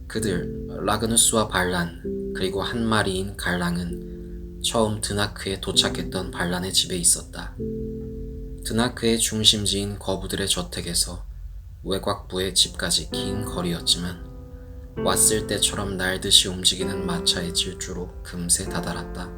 그들 라그누스와 반란 그리고 한 마리인 갈랑은 처음 드나크에 도착했던 반란의 집에 있었다. 드나크의 중심지인 거부들의 저택에서 외곽부의 집까지 긴 거리였지만 왔을 때처럼 날듯이 움직이는 마차의 질주로 금세 다다랐다.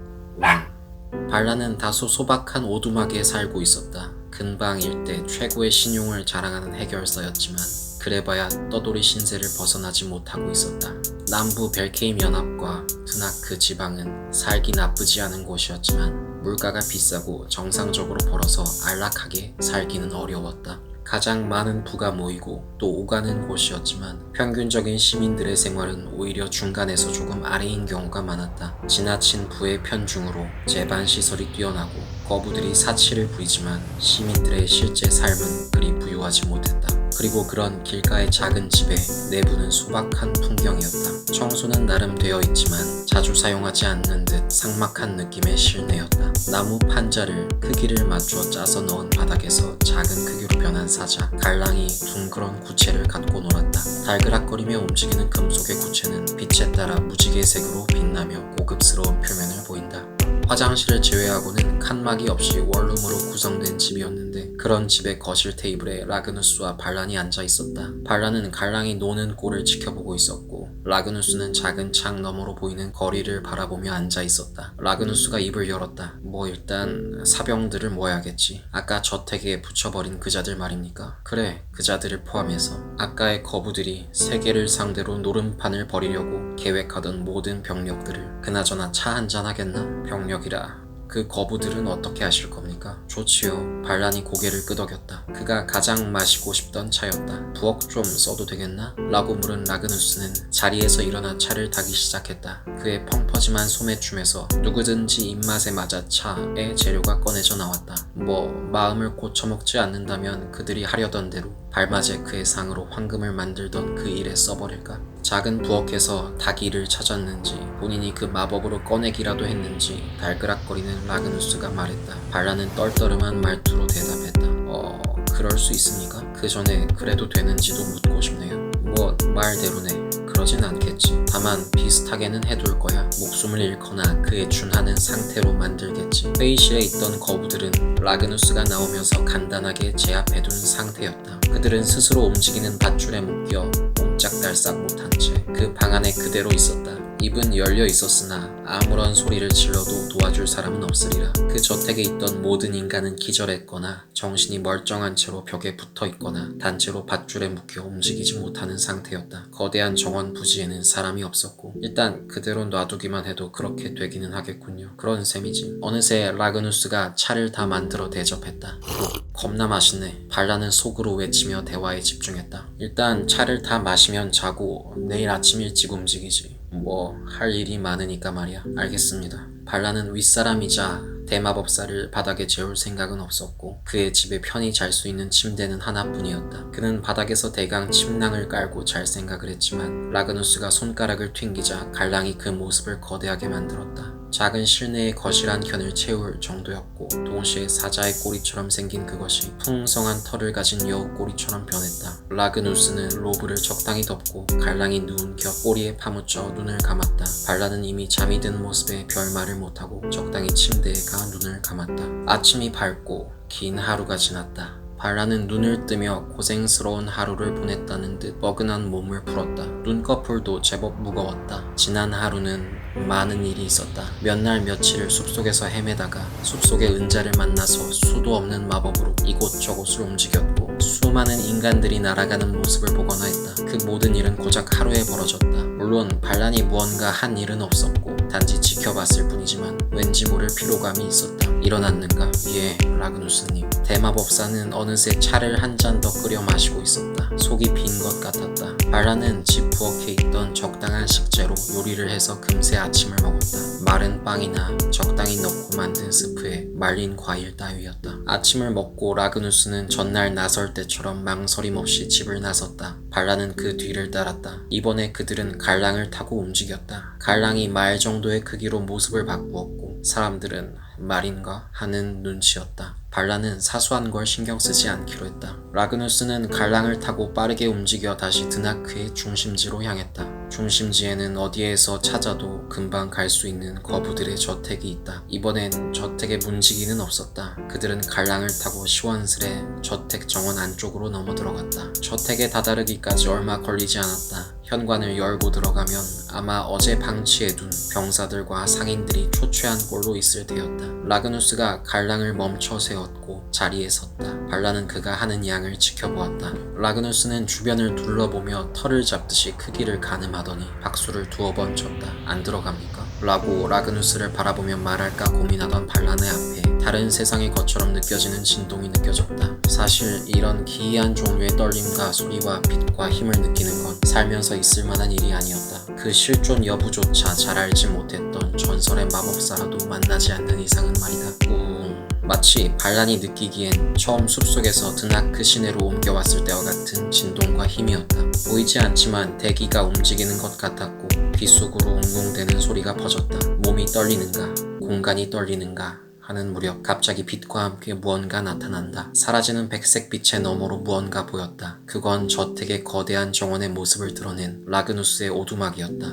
반란은 다소 소박한 오두막에 살고 있었다. 근방 일대 최고의 신용을 자랑하는 해결사였지만 그래봐야 떠돌이 신세를 벗어나지 못하고 있었다. 남부 벨케임 연합과 드나크 지방은 살기 나쁘지 않은 곳이었지만 물가가 비싸고 정상적으로 벌어서 안락하게 살기는 어려웠다. 가장 많은 부가 모이고 또 오가는 곳이었지만 평균적인 시민들의 생활은 오히려 중간에서 조금 아래인 경우가 많았다. 지나친 부의 편중으로 제반 시설이 뛰어나고 거부들이 사치를 부리지만 시민들의 실제 삶은 그리 부유하지 못했다. 그리고 그런 길가의 작은 집의 내부는 소박한 풍경이었다. 청소는 나름 되어 있지만 자주 사용하지 않는 듯 삭막한 느낌의 실내였다. 나무 판자를 크기를 맞춰 짜서 넣은 바닥에서 작은 크기로 변한 사자, 갈랑이 둥그런 구체를 갖고 놀았다. 달그락거리며 움직이는 금속의 구체는 빛에 따라 무지개색으로 빛나며 고급스러운 표면을 보인다. 화장실을 제외하고는 칸막이 없이 원룸으로 구성된 집이었는데 그런 집의 거실 테이블에 라그누스와 반란이 앉아 있었다. 반란은 갈랑이 노는 꼴을 지켜보고 있었고 라그누스는 작은 창 너머로 보이는 거리를 바라보며 앉아 있었다. 라그누스가 입을 열었다. 일단 사병들을 모아야겠지. 아까 저택에 붙여버린 그자들 말입니까? 그래, 그자들을 포함해서 아까의 거부들이 세계를 상대로 노름판을 벌이려고 계획하던 모든 병력들을 그나저나 차 한잔 하겠나? 병력이라 그 거부들은 어떻게 하실 겁니까? 좋지요. 반란이 고개를 끄덕였다. 그가 가장 마시고 싶던 차였다. 부엌 좀 써도 되겠나? 라고 물은 라그누스는 자리에서 일어나 차를 타기 시작했다. 그의 펑퍼짐한 소매춤에서 누구든지 입맛에 맞아 차의 재료가 꺼내져 나왔다. 마음을 고쳐먹지 않는다면 그들이 하려던 대로 발맞에 그의 상으로 황금을 만들던 그 일에 써버릴까? 작은 부엌에서 닭이를 찾았는지 본인이 그 마법으로 꺼내기라도 했는지 달그락거리는 라그누스가 말했다. 반란은 떨떠름한 말투로 대답했다. 그럴 수 있습니까? 그 전에 그래도 되는지도 묻고 싶네요. 말대로네. 그러진 않겠지. 다만 비슷하게는 해둘 거야. 목숨을 잃거나 그에 준하는 상태로 만들겠지. 회의실에 있던 거부들은 라그누스가 나오면서 간단하게 제압해둔 상태였다. 그들은 스스로 움직이는 밧줄에 묶여 옴짝달싹 못한 채 그 방 안에 그대로 있었다. 입은 열려 있었으나 아무런 소리를 질러도 도와줄 사람은 없으리라. 그 저택에 있던 모든 인간은 기절했거나 정신이 멀쩡한 채로 벽에 붙어 있거나 단체로 밧줄에 묶여 움직이지 못하는 상태였다. 거대한 정원 부지에는 사람이 없었고 일단 그대로 놔두기만 해도 그렇게 되기는 하겠군요. 그런 셈이지. 어느새 라그누스가 차를 다 만들어 대접했다. 겁나 맛있네. 반란은 속으로 외치며 대화에 집중했다. 일단 차를 다 마시면 자고 내일 아침 일찍 움직이지. 할 일이 많으니까 말이야. 알겠습니다. 반란은 윗사람이자 대마법사를 바닥에 재울 생각은 없었고 그의 집에 편히 잘 수 있는 침대는 하나뿐이었다. 그는 바닥에서 대강 침낭을 깔고 잘 생각을 했지만 라그누스가 손가락을 튕기자 갈랑이 그 모습을 거대하게 만들었다. 작은 실내의 거실 한 켠을 채울 정도였고 동시에 사자의 꼬리처럼 생긴 그것이 풍성한 털을 가진 여우 꼬리처럼 변했다. 라그누스는 로브를 적당히 덮고 갈랑이 누운 곁 꼬리에 파묻혀 눈을 감았다. 반란은 이미 잠이 든 모습에 별말을 못하고 적당히 침대에 가 눈을 감았다. 아침이 밝고 긴 하루가 지났다. 반란은 눈을 뜨며 고생스러운 하루를 보냈다는 듯 뻐근한 몸을 풀었다. 눈꺼풀도 제법 무거웠다. 지난 하루는 많은 일이 있었다. 몇 날 며칠을 숲속에서 헤매다가 숲속의 은자를 만나서 수도 없는 마법으로 이곳저곳을 움직였고 수많은 인간들이 날아가는 모습을 보거나 했다. 그 모든 일은 고작 하루에 벌어졌다. 물론 반란이 무언가 한 일은 없었고 단지 지켜봤을 뿐이지만 왠지 모를 피로감이 있었다. 일어났는가? 예, 라그누스님. 대마법사는 어느새 차를 한 잔 더 끓여 마시고 있었다. 속이 빈 것 같았다. 반란은 집 부엌에 있던 적당한 식재로 요리를 해서 금세 아침을 먹었다. 마른 빵이나 적당히 넣고 만든 스프에 말린 과일 따위였다. 아침을 먹고 라그누스는 전날 나설 때처럼 망설임 없이 집을 나섰다. 반란은 그 뒤를 따랐다. 이번에 그들은 갈랑을 타고 움직였다. 갈랑이 말 정도의 크기로 모습을 바꾸었고 사람들은 말인가 하는 눈치였다. 반란은 사소한 걸 신경 쓰지 않기로 했다. 라그누스는 갈랑을 타고 빠르게 움직여 다시 드나크의 중심지로 향했다. 중심지에는 어디에서 찾아도 금방 갈 수 있는 거부들의 저택이 있다. 이번엔 저택에 문지기는 없었다. 그들은 갈랑을 타고 시원스레 저택 정원 안쪽으로 넘어들어갔다. 저택에 다다르기까지 얼마 걸리지 않았다. 현관을 열고 들어가면 아마 어제 방치해둔 병사들과 상인들이 초췌한 꼴로 있을 때였다. 라그누스가 갈랑을 멈춰 세웠고 자리에 섰다. 발란은 그가 하는 양을 지켜보았다. 라그누스는 주변을 둘러보며 털을 잡듯이 크기를 가늠하더니 박수를 2번 쳤다. 안 들어갑니까? 라고 라그누스를 바라보며 말할까 고민하던 발란의 앞에 다른 세상의 것처럼 느껴지는 진동이 느껴졌다. 사실 이런 기이한 종류의 떨림과 소리와 빛과 힘을 느끼는 건 살면서 있을 만한 일이 아니었다. 그 실존 여부조차 잘 알지 못했던 전설의 마법사라도 만나지 않는 이상은 말이다. 마치 발란이 느끼기엔 처음 숲속에서 드나크 시내로 옮겨왔을 때와 같은 진동과 힘이었다. 보이지 않지만 대기가 움직이는 것 같았고 귓속으로 웅웅대는 소리가 퍼졌다. 몸이 떨리는가? 공간이 떨리는가? 하는 무렵 갑자기 빛과 함께 무언가 나타난다. 사라지는 백색 빛의 너머로 무언가 보였다. 그건 저택의 거대한 정원의 모습을 드러낸 라그누스의 오두막이었다.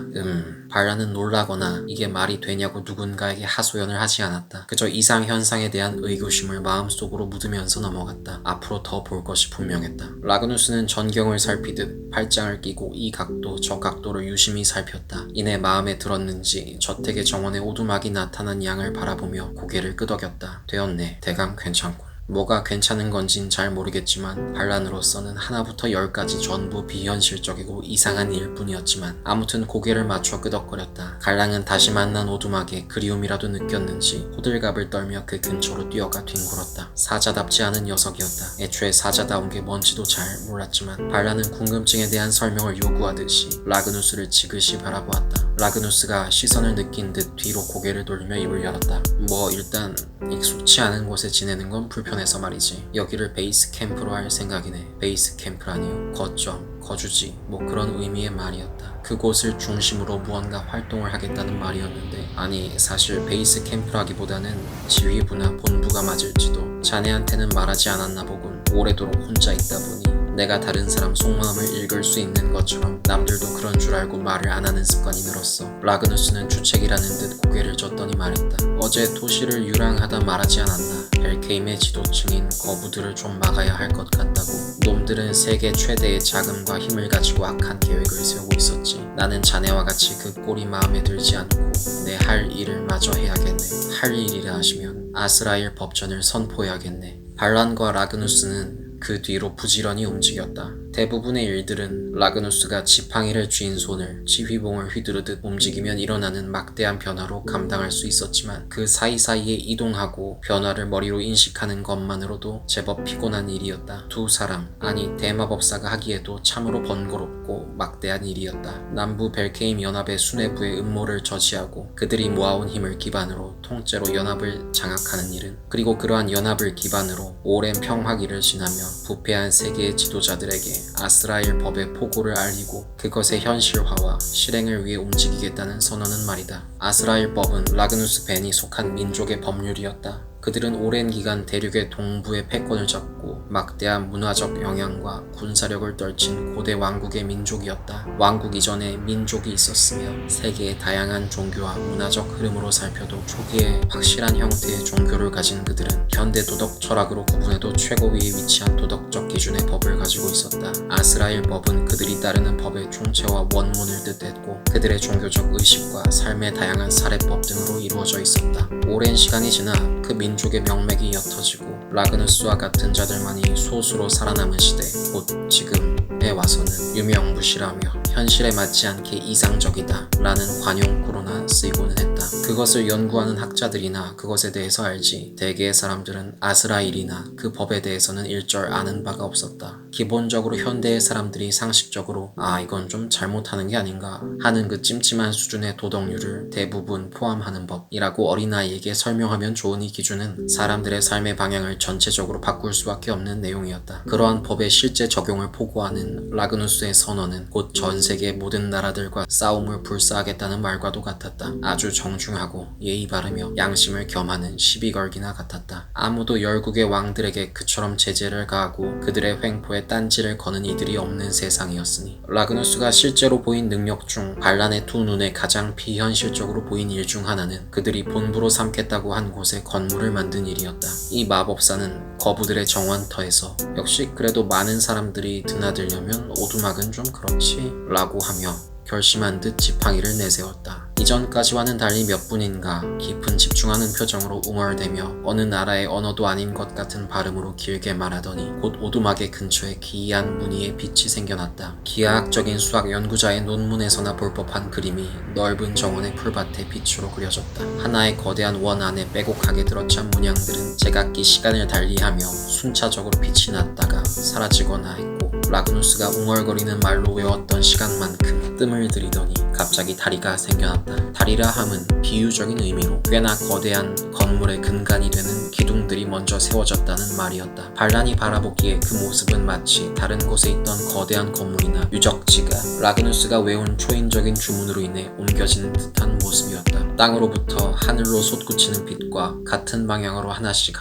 발란은 놀라거나 이게 말이 되냐고 누군가에게 하소연을 하지 않았다. 그저 이상현상에 대한 의구심을 마음속으로 묻으면서 넘어갔다. 앞으로 더 볼 것이 분명했다. 라그누스는 전경을 살피듯 팔짱을 끼고 이 각도 저 각도를 유심히 살폈다. 이내 마음에 들었는지 저택의 정원에 오두막이 나타난 양을 바라보며 고개를 끄덕였다. 되었네. 대강 괜찮군. 뭐가 괜찮은 건진 잘 모르겠지만 발란으로서는 하나부터 10까지 전부 비현실적이고 이상한 일 뿐이었지만 아무튼 고개를 맞춰 끄덕거렸다. 갈랑은 다시 만난 오두막에 그리움이라도 느꼈는지 호들갑을 떨며 그 근처로 뛰어가 뒹굴었다. 사자답지 않은 녀석이었다. 애초에 사자다운 게 뭔지도 잘 몰랐지만 발란은 궁금증에 대한 설명을 요구하듯이 라그누스를 지그시 바라보았다. 라그누스가 시선을 느낀 듯 뒤로 고개를 돌리며 입을 열었다. 뭐 일단 익숙치 않은 곳에 지내는 건 불편해서 말이지. 여기를 베이스 캠프로 할 생각이네. 베이스 캠프라니요. 거점, 거주지, 뭐 그런 의미의 말이었다. 그곳을 중심으로 무언가 활동을 하겠다는 말이었는데 아니 사실 베이스 캠프라기보다는 지휘부나 본부가 맞을지도. 자네한테는 말하지 않았나 보군. 오래도록 혼자 있다 보니 내가 다른 사람 속마음을 읽을 수 있는 것처럼 남들도 그런 줄 알고 말을 안 하는 습관이 늘었어. 라그누스는 주책이라는 듯 고개를 젓더니 말했다. 어제 도시를 유랑하다 말하지 않았나? 벨케임의 지도층인 거부들을 좀 막아야 할 것 같다고. 놈들은 세계 최대의 자금과 힘을 가지고 악한 계획을 세우고 있었지. 나는 자네와 같이 그 꼴이 마음에 들지 않고 내 할 일을 마저 해야겠네. 할 일이라 하시면 아스라엘 법전을 선포해야겠네. 발란과 라그누스는 그 뒤로 부지런히 움직였다. 대부분의 일들은 라그누스가 지팡이를 쥔 손을 지휘봉을 휘두르듯 움직이면 일어나는 막대한 변화로 감당할 수 있었지만 그 사이사이에 이동하고 변화를 머리로 인식하는 것만으로도 제법 피곤한 일이었다. 두 사람, 아니 대마법사가 하기에도 참으로 번거롭고 막대한 일이었다. 남부 벨케임 연합의 수뇌부의 음모를 저지하고 그들이 모아온 힘을 기반으로 통째로 연합을 장악하는 일은, 그리고 그러한 연합을 기반으로 오랜 평화기를 지나며 부패한 세계의 지도자들에게 아스라엘 법의 포고를 알리고 그것의 현실화와 실행을 위해 움직이겠다는 선언은 말이다. 아스라엘 법은 라그누스 벤이 속한 민족의 법률이었다. 그들은 오랜 기간 대륙의 동부의 패권을 잡고 막대한 문화적 영향과 군사력을 떨친 고대 왕국의 민족이었다. 왕국 이전에 민족이 있었으며 세계의 다양한 종교와 문화적 흐름으로 살펴도 초기에 확실한 형태의 종교를 가진 그들은 현대 도덕 철학으로 구분해도 최고위에 위치한 도덕적 기준의 법을 가지고 있었다. 아스라엘 법은 그들이 따르는 법의 총체와 원문을 뜻했고 그들의 종교적 의식과 삶의 다양한 사례법 등으로 이루어져 있었다. 오랜 시간이 지나 그 민족의 명맥이 옅어지고 라그누스와 같은 자들만이 소수로 살아남은 시대, 곧 지금에 와서는 유명무실하며 현실에 맞지 않게 이상적이다 라는 관용구로나 쓰이고는 했다. 그것을 연구하는 학자들이나 그것에 대해서 알지 대개의 사람들은 아스라엘이나 그 법에 대해서는 일절 아는 바가 없었다. 기본적으로 현대의 사람들이 상식적으로 이건 좀 잘못하는 게 아닌가 하는 그 찜찜한 수준의 도덕률을 대부분 포함하는 법이라고 어린아이에게 설명하면 좋은 이 기준은 사람들의 삶의 방향을 전체적으로 바꿀 수밖에 없는 내용이었다. 그러한 법의 실제 적용을 포고하는 라그누스의 선언은 곧 전 세계 모든 나라들과 싸움을 불사하겠다는 말과도 같았다. 아주 명중하고 예의 바르며 양심을 겸하는 시비걸기나 같았다. 아무도 열국의 왕들에게 그처럼 제재를 가하고 그들의 횡포에 딴지를 거는 이들이 없는 세상이었으니 라그누스가 실제로 보인 능력 중 반란의 두 눈에 가장 비현실적으로 보인 일 중 하나는 그들이 본부로 삼겠다고 한 곳에 건물을 만든 일이었다. 이 마법사는 거부들의 정원터에서 역시 그래도 많은 사람들이 드나들려면 오두막은 좀 그렇지 라고 하며 결심한 듯 지팡이를 내세웠다. 이전까지와는 달리 몇 분인가 깊은 집중하는 표정으로 웅얼대며 어느 나라의 언어도 아닌 것 같은 발음으로 길게 말하더니 곧 오두막의 근처에 기이한 무늬의 빛이 생겨났다. 기하학적인 수학 연구자의 논문에서나 볼 법한 그림이 넓은 정원의 풀밭에 빛으로 그려졌다. 하나의 거대한 원 안에 빼곡하게 들어찬 문양들은 제각기 시간을 달리하며 순차적으로 빛이 났다가 사라지거나 했고 라그누스가 웅얼거리는 말로 외웠던 시간만큼 뜸을 들이더니 갑자기 다리가 생겨났다. 다리라 함은 비유적인 의미로 꽤나 거대한 건물의 근간이 되는 기둥들이 먼저 세워졌다는 말이었다. 반란이 바라보기에 그 모습은 마치 다른 곳에 있던 거대한 건물이나 유적지가 라그누스가 외운 초인적인 주문으로 인해 옮겨지는 듯한 모습이었다. 땅으로부터 하늘로 솟구치는 빛과 같은 방향으로 하나씩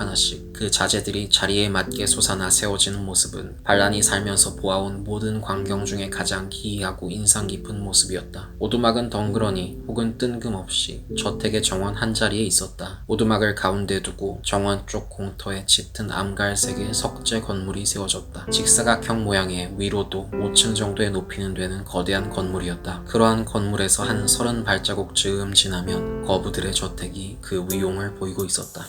그 자재들이 자리에 맞게 솟아나 세워지는 모습은 반란이 살면서 보아온 모든 광경 중에 가장 기이하고 인상 깊은 모습이었다. 오두막은 덩그러니 혹은 뜬금없이 저택의 정원 한자리에 있었다. 오두막을 가운데 두고 정원 쪽 공터에 짙은 암갈색의 석재 건물이 세워졌다. 직사각형 모양의 위로도 5층 정도의 높이는 되는 거대한 건물이었다. 그러한 건물에서 한 30발자국 즈음 지나면 거부들의 저택이 그 위용을 보이고 있었다.